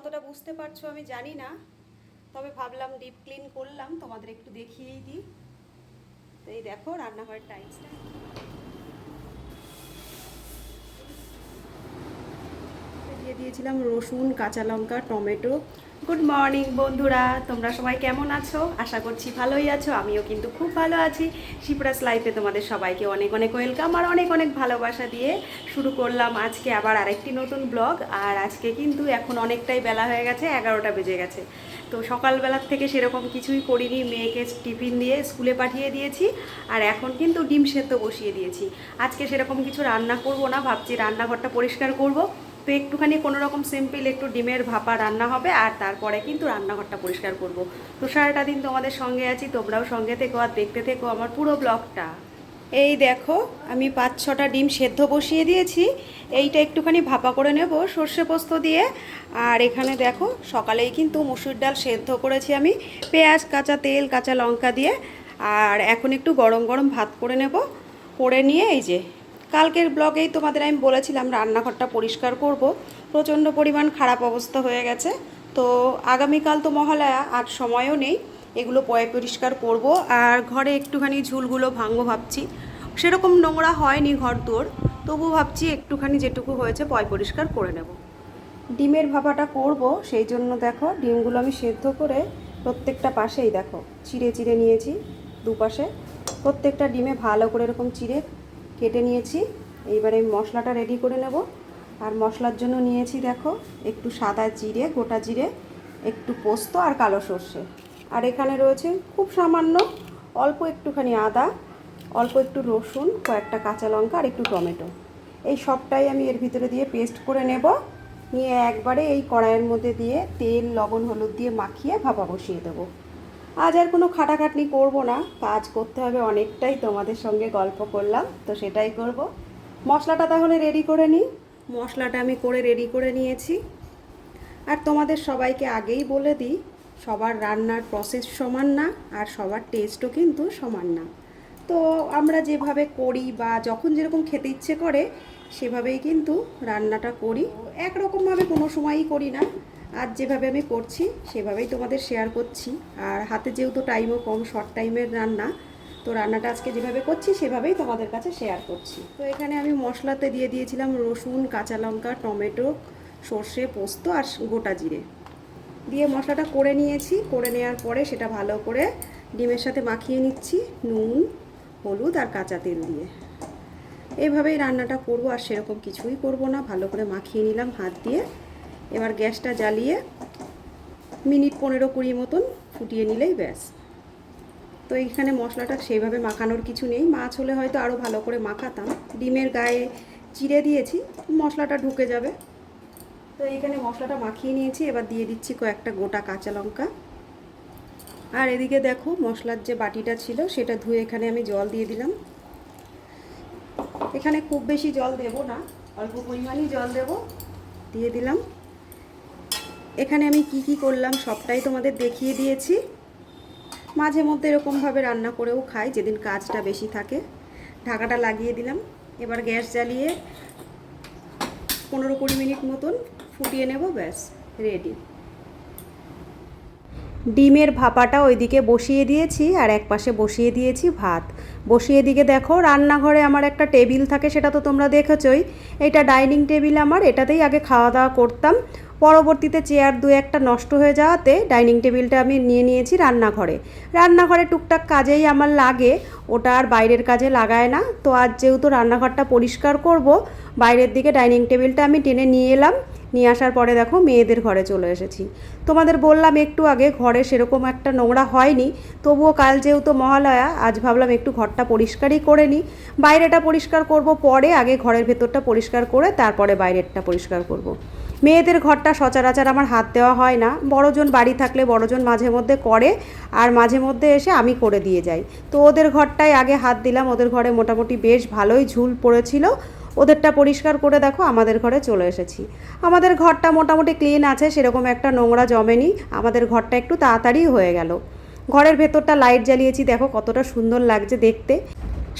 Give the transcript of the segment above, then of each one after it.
কতটা বুঝতে পারছো আমি জানি না, তবে ভাবলাম ডিপ ক্লিন করলাম, তোমাদের একটু দেখিয়েই দিই। তো এই দেখো রান্নাঘরের টাইলসটা দিয়ে দিয়েছিলাম রসুন, কাঁচা লঙ্কা, টমেটো। গুড মর্নিং বন্ধুরা, তোমরা সবাই কেমন আছো? আশা করছি ভালোই আছো, আমিও কিন্তু খুব ভালো আছি। শিপ্রাস লাইফে তোমাদের সবাইকে অনেক অনেক ওয়েলকাম আর অনেক অনেক ভালোবাসা দিয়ে শুরু করলাম আজকে আবার আরেকটি নতুন ব্লগ। আর আজকে কিন্তু এখন অনেকটাই বেলা হয়ে গেছে, 11টা বেজে গেছে। তো সকালবেলার থেকে সেরকম কিছুই করিনি, মেয়েকে টিফিন দিয়ে স্কুলে পাঠিয়ে দিয়েছি আর এখন কিন্তু ডিম সেদ্ধ বসিয়ে দিয়েছি। আজকে সেরকম কিছু রান্না করব না, ভাবছি রান্নাঘরটা পরিষ্কার করব। তো একটুখানি কোনো রকম সিম্পল একটু ডিমের ভাপা রান্না হবে আর তারপরে কিন্তু রান্নাঘরটা পরিষ্কার করব। তো সারাটা দিন তোমাদের সঙ্গে আছি, তোমরাও সঙ্গে থেকো আর দেখতে থেকো আমার পুরো ব্লগটা। এই দেখো আমি 5-6টা ডিম সেদ্ধ বসিয়ে দিয়েছি। এইটা একটুখানি ভাপা করে নেব সর্ষে পোস্ত দিয়ে। আর এখানে দেখো সকালেই কিন্তু মুসুর ডাল সেদ্ধ করেছি আমি পেঁয়াজ, কাঁচা তেল, কাঁচা লঙ্কা দিয়ে। আর এখন একটু গরম গরম ভাত করে নেব। করে নিয়ে এই যে কালকের ব্লগেই তোমাদের আমি বলেছিলাম রান্নাঘরটা পরিষ্কার করব, প্রচণ্ড পরিমাণ খারাপ অবস্থা হয়ে গেছে। তো আগামীকাল তো মহালয়া, আর সময়ও নেই, এগুলো পরিষ্কার করব। আর ঘরে একটুখানি ঝুলগুলো ভাঙবো ভাবছি, সেরকম নোংরা হয়নি ঘর দোর, তবু ভাবছি একটুখানি যেটুকু হয়েছে পরিষ্কার করে নেব। ডিমের ভাপাটা করব, সেই জন্য দেখো ডিমগুলো আমি সেদ্ধ করে প্রত্যেকটা পাশেই দেখো চিড়ে চিড়ে নিয়েছি, দুপাশে প্রত্যেকটা ডিমে ভালো করে এরকম চিড়ে কেটে নিয়েছি। এইবারে মশলাটা রেডি করে নেব। আর মশলার জন্য নিয়েছি দেখো একটু সাদা জিরে, গোটা জিরে, একটু পোস্ত আর কালো সর্ষে। আর এখানে রয়েছে খুব সামান্য অল্প একটুখানি আদা, অল্প একটু রসুন, কয়েকটা কাঁচা লঙ্কা আর একটু টমেটো। এই সবটাই আমি এর ভিতরে দিয়ে পেস্ট করে নেব। নিয়ে একবারে এই কড়াইয়ের মধ্যে দিয়ে তেল, লবণ, হলুদ দিয়ে মাখিয়ে ভাপা বসিয়ে দেবো। আজ আর কোনো খাটাখাটনি করব না, কাজ করতে হবে অনেকটাই, তোমাদের সঙ্গে গল্প করলাম তো সেটাই করব। মশলাটা তাহলে রেডি করে নিই। মশলাটা আমি করে রেডি করে নিয়েছি। আর তোমাদের সবাইকে আগেই বলে দিই, সবার রান্নার প্রসেস সমান না আর সবার টেস্টও কিন্তু সমান না। তো আমরা যেভাবে করি বা যখন যেরকম খেতে ইচ্ছে করে সেভাবেই কিন্তু রান্নাটা করি, একরকমভাবে কোনো সময়ই করি না। আজ যেভাবে আমি করছি সেভাবেই তোমাদের শেয়ার করছি। আর হাতে যেহেতু টাইমও কম, শর্ট টাইমের রান্না, তো রান্নাটা আজকে যেভাবে করছি সেভাবেই তোমাদের কাছে শেয়ার করছি। তো এখানে আমি মশলাতে দিয়ে দিয়েছিলাম রসুন, কাঁচা লঙ্কা, টমেটো, সর্ষে, পোস্ত আর গোটা জিরে দিয়ে মশলাটা করে নিয়েছি। করে নেওয়ার পরে সেটা ভালো করে ডিমের সাথে মাখিয়ে নিচ্ছি নুন, হলুদ আর কাঁচা তেল দিয়ে। এইভাবেই রান্নাটা করব, আর সেরকম কিছুই করব না, ভালো করে মাখিয়ে নিলাম হাত দিয়ে। এবার গ্যাসটা জ্বালিয়ে মিনিট 15-20 মতন ফুটিয়ে নিলেই ব্যাস। তো এইখানে মশলাটা সেইভাবে মাখানোর কিছু নেই, মাছ হলে হয়তো আরও ভালো করে মাখাতাম। ডিমের গায়ে চিড়ে দিয়েছি, মশলাটা ঢুকে যাবে। তো এইখানে মশলাটা মাখিয়ে নিয়েছি, এবার দিয়ে দিচ্ছি কয়েকটা গোটা কাঁচা লঙ্কা। আর এদিকে দেখো মশলার যে বাটিটা ছিল সেটা ধুয়ে এখানে আমি জল দিয়ে দিলাম। এখানে খুব বেশি জল দেব না, অল্প পরিমাণেই জল দেব, দিয়ে দিলাম। এখানে আমি কি কি করলাম সবটাই তোমাদের দেখিয়ে দিয়েছি। মাঝে মধ্যে এরকমভাবে রান্না করেও খাই যেদিন কাজটা বেশি থাকে। ঢাকাটা লাগিয়ে দিলাম। এবার গ্যাস জ্বালিয়ে 15-20 মিনিট মতন ফুটিয়ে নেব, ব্যাস রেডি। ডিমের ভাপাটা ওইদিকে বসিয়ে দিয়েছি আর এক পাশে বসিয়ে দিয়েছি ভাত। বসিয়ে দিকে দেখো রান্নাঘরে আমার একটা টেবিল থাকে, সেটা তো তোমরা দেখেছই। এটা ডাইনিং টেবিল আমার, এটাতেই আগে খাওয়া দাওয়া করতাম। পরবর্তীতে চেয়ার 2-1টা নষ্ট হয়ে যাওয়াতে ডাইনিং টেবিলটা আমি নিয়ে নিয়েছি রান্নাঘরে। রান্নাঘরে টুকটাক কাজেই আমার লাগে, ওটা আর বাইরের কাজে লাগায় না। তো আজ যেহেতু রান্নাঘরটা পরিষ্কার করব, বাইরের দিকে ডাইনিং টেবিলটা আমি টেনে নিয়ে এলাম। নিয়ে আসার পরে দেখো মেয়েদের ঘরে চলে এসেছি। তোমাদের বললাম একটু আগে ঘরে সেরকম একটা নোংরা হয়নি, তবুও কাল যেহেতু মহালয়া, আজ ভাবলাম একটু ঘরটা পরিষ্কারই করে নিই। বাইরেটা পরিষ্কার করব পরে, আগে ঘরের ভেতরটা পরিষ্কার করে তারপরে বাইরেরটা পরিষ্কার করব। মেয়েদের ঘরটা সচরাচর আমার হাত দেওয়া হয় না, বড়জন বাড়ি থাকলে বড়জন মাঝে মধ্যে করে আর মাঝে মধ্যে এসে আমি করে দিয়ে যাই। তো ওদের ঘরটায় আগে হাত দিলাম, ওদের ঘরে মোটামুটি বেশ ভালোই ঝুল পড়েছিল। ওদেরটা পরিষ্কার করে দেখো আমাদের ঘরে চলে এসেছি। আমাদের ঘরটা মোটামুটি ক্লিন আছে, সেরকম একটা নোংরা জমেনি, আমাদের ঘরটা একটু তাড়াতাড়ি হয়ে গেল। ঘরের ভেতরটা লাইট জ্বালিয়েছি, দেখো কতটা সুন্দর লাগছে দেখতে।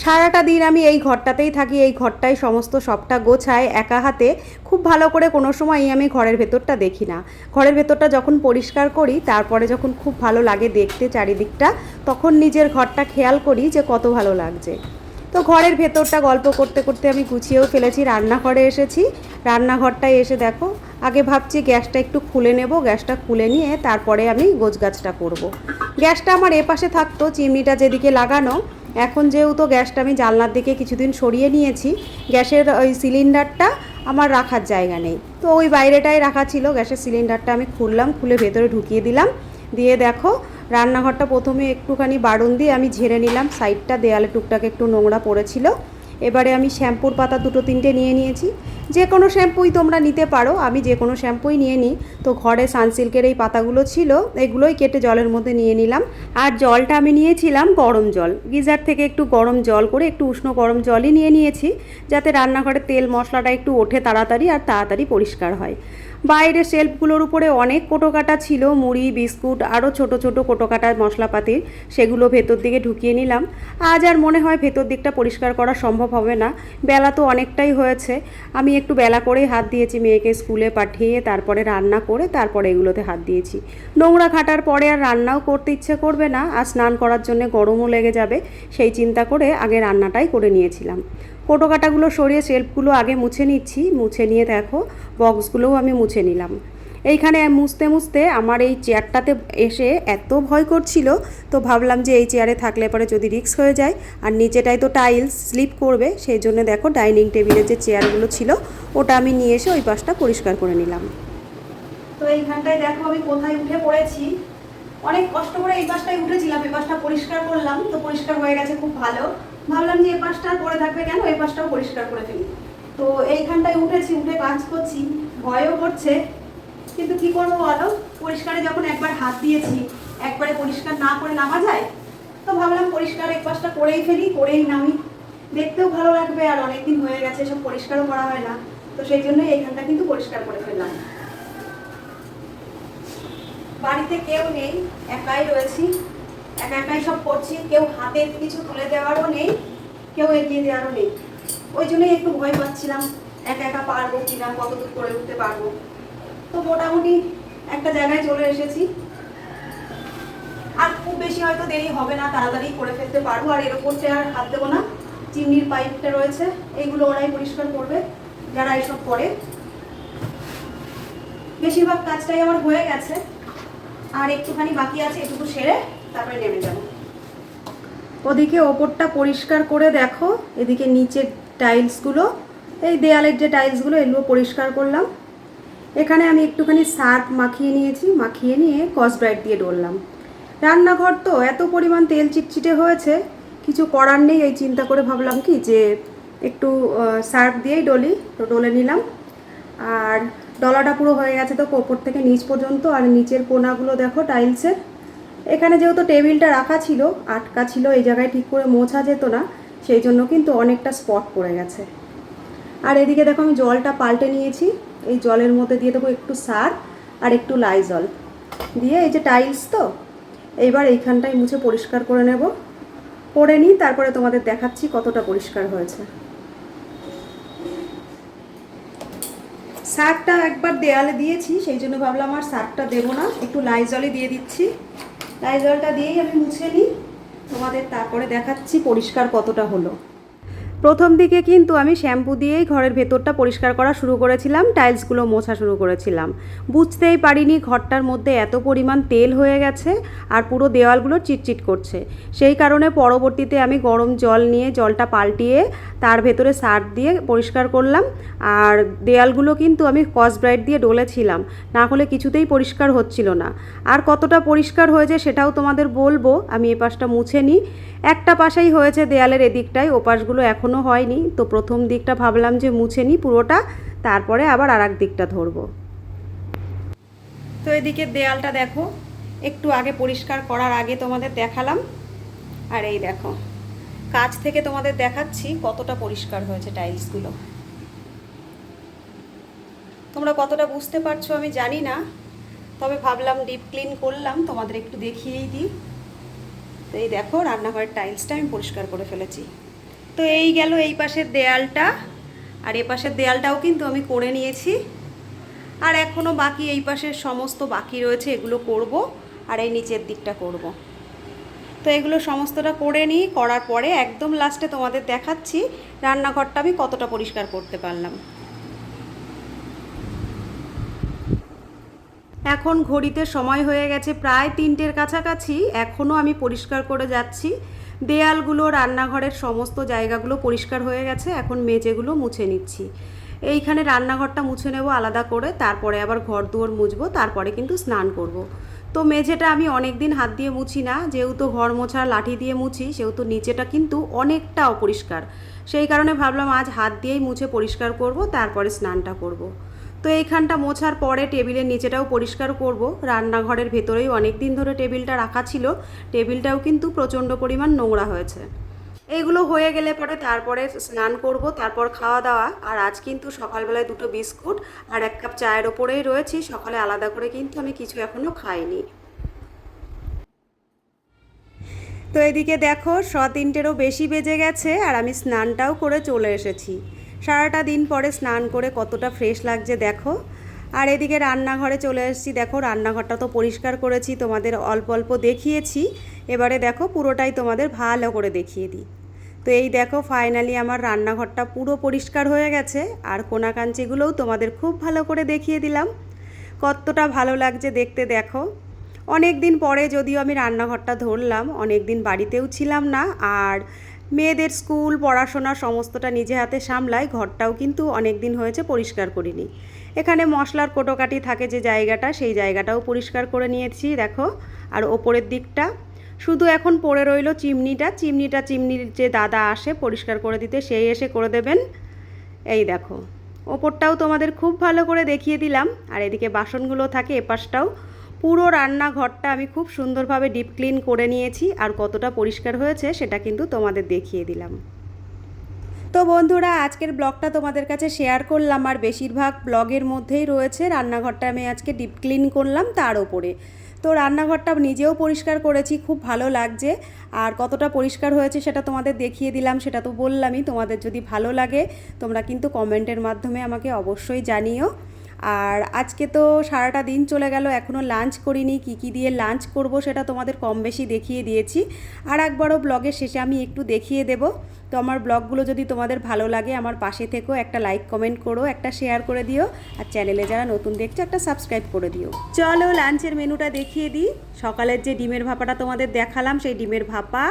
সারাটা দিন আমি এই ঘরটাতেই থাকি, এই ঘরটাই সমস্ত সবটা গোছায় একা হাতে। খুব খুব ভালো করে কোনো সময়ই আমি ঘরের ভেতরটা দেখি না। ঘরের ভেতরটা যখন পরিষ্কার করি, তারপরে যখন খুব ভালো লাগে দেখতে চারিদিকটা, তখন নিজের ঘরটা খেয়াল করি যে কত ভালো লাগছে। তো ঘরের ভেতরটা গল্প করতে করতে আমি গুছিয়েও ফেলেছি, রান্নাঘরে এসেছি। রান্নাঘরটায় এসে দেখো, আগে ভাবছি গ্যাসটা একটু খুলে নেব, গ্যাসটা খুলে নিয়ে তারপরে আমি গোছগাছটা করব। গ্যাসটা আমার এপাশে থাকতো, চিমনিটা যেদিকে লাগানো। এখন যেহেতু গ্যাসটা আমি জানলার দিকে কিছুদিন সরিয়ে নিয়েছি, গ্যাসের ওই সিলিন্ডারটা আমার রাখার জায়গা নেই, তো ওই বাইরেটাই রাখা ছিল। গ্যাসের সিলিন্ডারটা আমি খুললাম, খুলে ভেতরে ঢুকিয়ে দিলাম। দিয়ে দেখো, রান্নাঘরটা প্রথমে একটুখানি বাড়ন দিয়ে আমি ঝেড়ে নিলাম, সাইডটা দেয়ালে টুকটাক একটু নোংরা পড়েছিল। এবারে আমি শ্যাম্পুর পাতা 2-3টে নিয়ে নিয়েছি। যে কোনো শ্যাম্পুই তোমরা নিতে পারো, আমি যে কোনো শ্যাম্পুই নিয়ে নিই। তো ঘরে সানসিল্কের এই পাতাগুলো ছিল, এগুলোই কেটে জলের মধ্যে নিয়ে নিলাম। আর জলটা আমি নিয়েছিলাম গরম জল, গিজার থেকে একটু গরম জল করে একটু উষ্ণ গরম জলই নিয়ে নিয়েছি, যাতে রান্নাঘরে তেল মশলাটা একটু ওঠে তাড়াতাড়ি আর তাড়াতাড়ি পরিষ্কার হয়। বাইরে শেলফগুলোর উপরে অনেক কোটোকাটা ছিল, মুড়ি বিস্কুট আরও ছোট ছোট কোটোকাটা মশলাপাতির, সেগুলো ভেতর দিকে ঢুকিয়ে নিলাম। আজ আর মনে হয় ভেতর দিকটা পরিষ্কার করা সম্ভব হবে না, বেলা তো অনেকটাই হয়েছে। আমি একটু বেলা করেই হাত দিয়েছি, মেয়েকে স্কুলে পাঠিয়ে তারপরে রান্না করে তারপরে এগুলোতে হাত দিয়েছি। নোংরা ঘাটার পরে আর রান্নাও করতে ইচ্ছে করবে না, আর স্নান করার জন্য গরমও লেগে যাবে, সেই চিন্তা করে আগে রান্নাটাই করে নিয়েছিলাম। কোটোকাটাগুলো সরিয়ে শেলফগুলো আগে মুছে নিচ্ছি, মুছে নিয়ে দেখো বক্সগুলোও আমি মুছে নিলাম। এইখানে মুছতে মুছতে আমার এই চেয়ারটাতে এসে এত ভয় করছিল, তো ভাবলাম যে এই চেয়ারে থাকলে পরে যদি রিস্ক হয়ে যায়, আর নিচেটায় তো টাইলস স্লিপ করবে, সেই জন্য দেখো ডাইনিং টেবিলের যে চেয়ারগুলো ছিল ওটা আমি নিয়ে এসে ওই পাশটা পরিষ্কার করে নিলাম। তো এইখানটায় দেখো আমি কোথায় উঠে পড়েছি, অনেক কষ্ট করে এই পাশটায় উঠেছিলাম, এই পাশটা পরিষ্কার করলাম, তো পরিষ্কার হয়ে গেছে খুব ভালো। ভাবলাম যে এই পাশটা পড়ে থাকবে কেন, এই পাশটাও পরিষ্কার করে ফেলি। তো এইখানটায় উঠেছি, উঠে কাজ করছি, ভয়ও করছে, কিন্তু কি করবো বলো, পরিষ্কারে যখন একবার হাত দিয়েছি, একবারে পরিষ্কার না করে নামা যায়? তো ভাবলাম পরিষ্কার এক পাশটা করেই ফেলি, করেই নামি, দেখতেও ভালো লাগবে, আর অনেকদিন হয়ে গেছে সব পরিষ্কারও করা হয় না, তো সেই জন্যই এইখানটা কিন্তু পরিষ্কার করে ফেললাম। বাড়িতে কেউ নেই, একাই রয়েছি, একা একাই সব করছি, কেউ হাতে কিছু তুলে দেওয়ারও নেই, কেউ এগিয়ে দেওয়ারও নেই, ওই জন্যই একটু ভয় পাচ্ছিলাম একা একা পারবো কিনা, কতদূর করে উঠতে পারবো। তো মোটামুটি একটা জায়গায় চলে এসেছি, আর খুব বেশি হয়তো দেরি হবে না, তাড়াতাড়ি করে ফেলতে পারবো। আর এর ওপরতে আর হাত দেবো না, চিমনির পাইপটা রয়েছে, এইগুলো ওরাই পরিষ্কার করবে যারা এসব করে। বেশিরভাগ কাজটাই আমার হয়ে গেছে, আর একটুখানি বাকি আছে, এটুকু সেরে তারপরে নেমে যাব। ওদিকে ওপরটা পরিষ্কার করে দেখো, এদিকে নিচের টাইলসগুলো, এই দেয়ালের যে টাইলসগুলো, এগুলো পরিষ্কার করলাম। এখানে আমি একটুখানি সার্ফ মাখিয়ে নিয়েছি, মাখিয়ে নিয়ে স্কচ ব্রাইট দিয়ে ডললাম। রান্নাঘর তো এত পরিমাণ তেল চিটচিটে হয়েছে, কিছু করার নেই, এই চিন্তা করে ভাবলাম কি যে একটু সার্ফ দিয়েই ডলি, তো ডলে নিলাম। আর ডলাটা পুরো হয়ে গেছে, তো ওপর থেকে নিচ পর্যন্ত। আর নিচের কোনাগুলো দেখো টাইলসের, এখানে যেহেতু টেবিলটা রাখা ছিল, আটকা ছিল, এই জায়গায় ঠিক করে মোছা যেত না, সেই জন্য কিন্তু অনেকটা স্পট পড়ে গেছে। আর এদিকে দেখো আমি জলটা পাল্টে নিয়েছি, এই জলের মধ্যে দিয়ে দেবো একটু সার্ফ আর একটু লাইজল দিয়ে, এই যে টাইলস তো এইবার এইখানটায় মুছে পরিষ্কার করে নেব, করে নিই, তারপরে তোমাদের দেখাচ্ছি কতটা পরিষ্কার হয়েছে। সার্ফটা একবার দেয়ালে দিয়েছি, সেই জন্য ভাবলাম আর সার্ফটা দেবো না, একটু লাইজলই দিয়ে দিচ্ছি। লাইজলটা দিয়েই আমি মুছে নিই, তোমাদের তারপরে দেখাচ্ছি পরিষ্কার কতটা হলো। প্রথম দিকে কিন্তু আমি শ্যাম্পু দিয়েই ঘরের ভেতরটা পরিষ্কার করা শুরু করেছিলাম, টাইলসগুলো মোছা শুরু করেছিলাম, বুঝতেই পারিনি ঘরটার মধ্যে এত পরিমাণ তেল হয়ে গেছে আর পুরো দেওয়ালগুলো চিটচিট করছে। সেই কারণে পরবর্তীতে আমি গরম জল নিয়ে জলটা পাল্টিয়ে তার ভেতরে সার্ফ দিয়ে পরিষ্কার করলাম। আর দেয়ালগুলো কিন্তু আমি স্কচ ব্রাইট দিয়ে ডলেছিলাম, না হলে কিছুতেই পরিষ্কার হচ্ছিল না। আর কতটা পরিষ্কার হয়েছে সেটাও তোমাদের বলবো। আমি এ পাশটা মুছে নিই, একটা পাশেই হয়েছে দেয়ালের এদিকটায়, ওপাশগুলো এখনও হয়নি, তো প্রথম দিকটা ভাবলাম যে মুছে নিই পুরোটা, তারপরে আবার আর এক দিকটা ধরবো। তো এদিকে দেয়ালটা দেখো, একটু আগে পরিষ্কার করার আগে তোমাদের দেখালাম, আর এই দেখো কাছ থেকে তোমাদের দেখাচ্ছি কতটা পরিষ্কার হয়েছে টাইলসগুলো। তোমরা কতটা বুঝতে পারছো আমি জানি না, তবে ভাবলাম ডিপ ক্লিন করলাম, তোমাদের একটু দেখিয়েই দিই। তো এই দেখো রান্নাঘরের টাইলসটা আমি পরিষ্কার করে ফেলেছি। তো এই গেল এই পাশের দেয়ালটা, আর এ পাশের দেয়ালটাও কিন্তু আমি করে নিয়েছি। আর এখনও বাকি এই পাশের সমস্ত বাকি রয়েছে, এগুলো করব। আর এই নিচের দিকটা করব। তো এগুলো সমস্তটা করে নিই, করার পরে একদম লাস্টে তোমাদের দেখাচ্ছি রান্নাঘরটা আমি কতটা পরিষ্কার করতে পারলাম। এখন ঘড়িতে সময় হয়ে গেছে প্রায় 3টের কাছাকাছি, এখনও আমি পরিষ্কার করে যাচ্ছি। দেয়ালগুলো, রান্নাঘরের সমস্ত জায়গাগুলো পরিষ্কার হয়ে গেছে, এখন মেঝেগুলো মুছে নিচ্ছি। এইখানে রান্নাঘরটা মুছে নেব আলাদা করে, তারপরে আবার ঘর দুয়ার মুছবো, তারপরে কিন্তু স্নান করব। তো মেঝেটা আমি অনেক দিন হাত দিয়ে মুছি না, যেহেতু ঘর মোছা লাঠি দিয়ে মুছি, সেহেতু নিচেটা কিন্তু অনেকটা অপরিষ্কার। সেই কারণে ভাবলাম আজ হাত দিয়েই মুছে পরিষ্কার করব, তারপরে স্নানটা করব। তো এইখানটা মোছার পরে টেবিলের নিচেটাও পরিষ্কার করব। রান্নাঘরের ভেতরেই অনেক দিন ধরে টেবিলটা রাখা ছিল, টেবিলটাও কিন্তু প্রচণ্ড পরিমাণ নোংরা হয়েছে। এইগুলো হয়ে গেলে পরে তারপরে স্নান করব, তারপর খাওয়া দাওয়া। আর আজ কিন্তু সকালবেলায় 2টো বিস্কুট আর 1 কাপ চায়ের ওপরেই রয়েছি, সকালে আলাদা করে কিন্তু আমি কিছু এখনও খাইনি। তো এদিকে দেখো 3টেরও বেশি বেজে গেছে আর আমি স্নানটাও করে চলে এসেছি। সারাটা দিন পরে স্নান করে কতটা ফ্রেশ লাগছে দেখো। আর এদিকে রান্নাঘরে চলে এসেছি, দেখো রান্নাঘরটা তো পরিষ্কার করেছি, তোমাদের অল্প অল্প দেখিয়েছি। এবারে দেখো পুরোটাই তোমাদের ভালো করে দেখিয়ে দিই। তো এই দেখো ফাইনালি আমার রান্নাঘরটা পুরো পরিষ্কার হয়ে গেছে, আর কোনাকাঞ্চিগুলোও তোমাদের খুব ভালো করে দেখিয়ে দিলাম। কতটা ভালো লাগছে দেখতে দেখো। অনেক দিন পরে যদিও আমি রান্নাঘরটা ধরলাম, অনেক দিন বাড়িতেও ছিলাম না, আর মেয়েদের স্কুল পড়াশোনা সমস্তটা নিজে হাতে সামলাই, ঘরটাও কিন্তু অনেক দিন হয়েছে পরিষ্কার করিনি। এখানে মশলার কোটোকাটি থাকে যে জায়গাটা, সেই জায়গাটাও পরিষ্কার করে নিয়েছি দেখো। আর ওপরের দিকটা শুধু এখন পড়ে রইল চিমনির যে দাদা আসে পরিষ্কার করে দিতে, সেই এসে করে দেবেন। এই দেখো ওপরটাও তোমাদের খুব ভালো করে দেখিয়ে দিলাম। আর এদিকে বাসনগুলো থাকে এপাশটাও। পুরো রান্নাঘরটা আমি খুব সুন্দরভাবে ডিপ ক্লিন করে নিয়েছি, আর কতটা পরিষ্কার হয়েছে সেটা কিন্তু তোমাদের দেখিয়ে দিলাম। তো বন্ধুরা আজকের ব্লগটা তোমাদের কাছে শেয়ার করলাম, আর বেশিরভাগ ব্লগের মধ্যেই রয়েছে রান্নাঘরটা আমি আজকে ডিপ ক্লিন করলাম তার ওপরে। তো রান্নাঘরটা নিজেও পরিষ্কার করেছি, খুব ভালো লাগছে। আর কতটা পরিষ্কার হয়েছে সেটা তোমাদের দেখিয়ে দিলাম, সেটা তো বললামই। তোমাদের যদি ভালো লাগে তোমরা কিন্তু কমেন্টের মাধ্যমে আমাকে অবশ্যই জানিও। আর আজকে তো সারাটা দিন চলে গেল, এখনও লাঞ্চ করিনি। কী দিয়ে লাঞ্চ করব সেটা তোমাদের কম বেশি দেখিয়ে দিয়েছি, আর একবারও ব্লগের শেষে আমি একটু দেখিয়ে দেব। তো আমার ব্লগগুলো যদি তোমাদের ভালো লাগে আমার পাশে থেকেও একটা লাইক কমেন্ট করো, একটা শেয়ার করে দিও, আর চ্যানেলে যারা নতুন দেখছো একটা সাবস্ক্রাইব করে দিও। চলো লাঞ্চের মেনুটা দেখিয়ে দিই। সকালের যে ডিমের ভাপাটা তোমাদের দেখালাম, সেই ডিমের ভাপা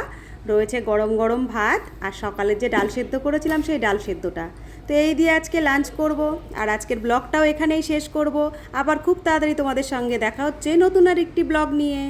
রয়েছে, গরম গরম ভাত, আর সকালের যে ডাল সেদ্ধ করেছিলাম সেই ডাল সেদ্ধটা। তো এই দিয়ে আজকে লাঞ্চ করব, আর আজকের ব্লগটাও এখানেই শেষ করব। আবার খুব তাড়াতাড়ি তোমাদের সঙ্গে দেখা হচ্ছে নতুন আর একটি ব্লগ নিয়ে।